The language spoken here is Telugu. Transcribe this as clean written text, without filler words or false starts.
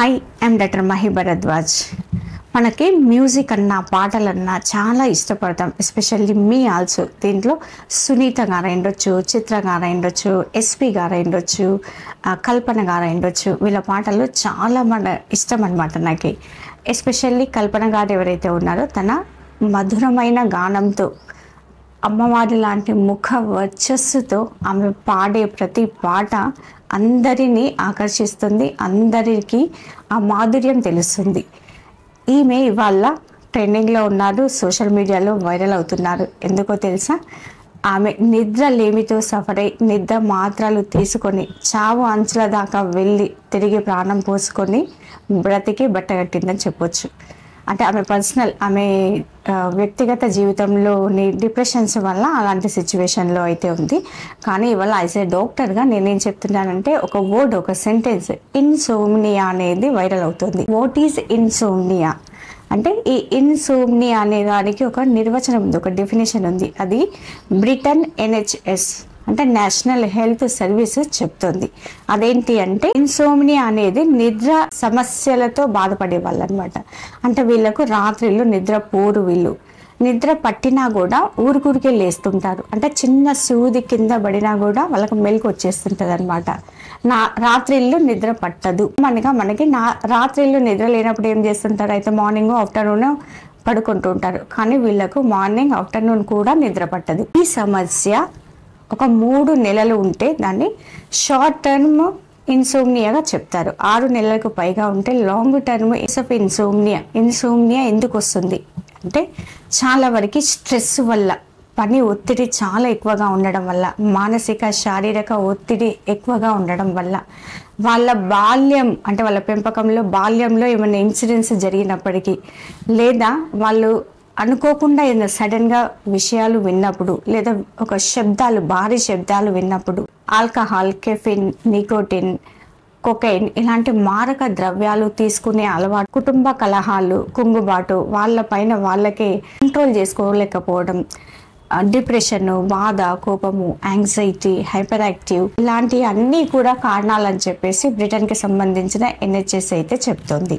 Hi I'm doctor Mahi Bharadwaj. మనకి మ్యూజిక్ అన్నా పాటలన్నా చాలా ఇష్టపడతాం. Especially me also. దీంట్లో సునీత గారు ఉండొచ్చు, చిత్ర గారు ఉండొచ్చు, ఎస్పి గారు ఉండొచ్చు, కల్పన గారు ఉండొచ్చు. వీళ్ళ పాటలు చాలా ఇష్టం అనమాట నాకు. ఎస్పెషల్లీ కల్పన గారు ఎవరైతే ఉన్నారో తన మధురమైన గానంతో, అమ్మవారి లాంటి ముఖ వర్చస్సుతో ఆమె పాడే ప్రతి పాట అందరినీ ఆకర్షిస్తుంది, అందరికీ ఆ మాధుర్యం తెలుస్తుంది. ఈమె ఇవాళ ట్రెండింగ్లో ఉన్నారు, సోషల్ మీడియాలో వైరల్ అవుతున్నారు. ఎందుకో తెలుసా? ఆమె నిద్ర లేమితో సఫర్ అయి నిద్ర మాత్రలు తీసుకొని చావు అంచుల దాకా వెళ్ళి తిరిగి ప్రాణం పోసుకొని బ్రతికి బట్టగట్టిందని చెప్పొచ్చు. అంటే ఆమె పర్సనల్, ఆమె వ్యక్తిగత జీవితంలోని డిప్రెషన్స్ వల్ల అలాంటి సిచ్యువేషన్లో అయితే ఉంది. కానీ ఇవాళ యాజ్ ఏ డాక్టర్గా నేనేం చెప్తున్నానంటే, ఒక వర్డ్, ఒక సెంటెన్స్, ఇన్సోమ్నియా అనేది వైరల్ అవుతుంది. వాట్ ఈజ్ ఇన్సోమ్నియా అంటే, ఈ ఇన్సోమ్నియా అనే దానికి ఒక నిర్వచనం ఉంది, ఒక డెఫినేషన్ ఉంది. అది బ్రిటన్ NHS అంటే నేషనల్ హెల్త్ సర్వీస్ చెప్తుంది. అదేంటి అంటే, ఇన్సోమ్నియా అనేది నిద్ర సమస్యలతో బాధపడే వాళ్ళు అనమాట. అంటే వీళ్ళకు రాత్రిళ్ళు నిద్ర పోరు. వీళ్ళు నిద్ర పట్టినా కూడా ఊరికే లేస్తుంటారు. అంటే చిన్న సూది కింద పడినా కూడా వాళ్ళకు మెలకు వచ్చేస్తుంటుంది అనమాట. రాత్రిళ్ళు నిద్ర పట్టదు. మనకి రాత్రిళ్ళు నిద్ర లేనప్పుడు ఏం చేస్తుంటారు అయితే, మార్నింగ్ ఆఫ్టర్నూన్ పడుకుంటూ ఉంటారు. కానీ వీళ్ళకు మార్నింగ్ ఆఫ్టర్నూన్ కూడా నిద్ర పట్టదు. ఈ సమస్య ఒక 3 నెలలు ఉంటే దాన్ని షార్ట్ టర్మ్ ఇన్సోమ్నియాగా చెప్తారు. 6 నెలలకు పైగా ఉంటే long term of insomnia. Insomnia ఎందుకు వస్తుంది అంటే, చాలా వరకు స్ట్రెస్ వల్ల, పని ఒత్తిడి చాలా ఎక్కువగా ఉండడం వల్ల, మానసిక శారీరక ఒత్తిడి ఎక్కువగా ఉండడం వల్ల, వాళ్ళ బాల్యం అంటే వాళ్ళ పెంపకంలో బాల్యంలో ఏమైనా ఇన్సిడెంట్స్ జరిగినప్పటికీ, లేదా వాళ్ళు అనుకోకుండా ఏదైనా సడన్గా విషయాలు విన్నప్పుడు, లేదా ఒక శబ్దాలు, భారీ శబ్దాలు విన్నప్పుడు, ఆల్కహాల్, కెఫిన్, నికోటిన్, కొకైన్ ఇలాంటి మారక ద్రవ్యాలు తీసుకునే అలవాటు, కుటుంబ కలహాలు, కుంగుబాటు, వాళ్ళపైన వాళ్ళకే కంట్రోల్ చేసుకోలేకపోవడం, డిప్రెషన్, బాధ, కోపము, యాంగ్జైటీ, హైపర్ యాక్టివ్, ఇలాంటి అన్నీ కూడా కారణాలని చెప్పేసి బ్రిటన్కి సంబంధించిన NHS అయితే చెప్తోంది.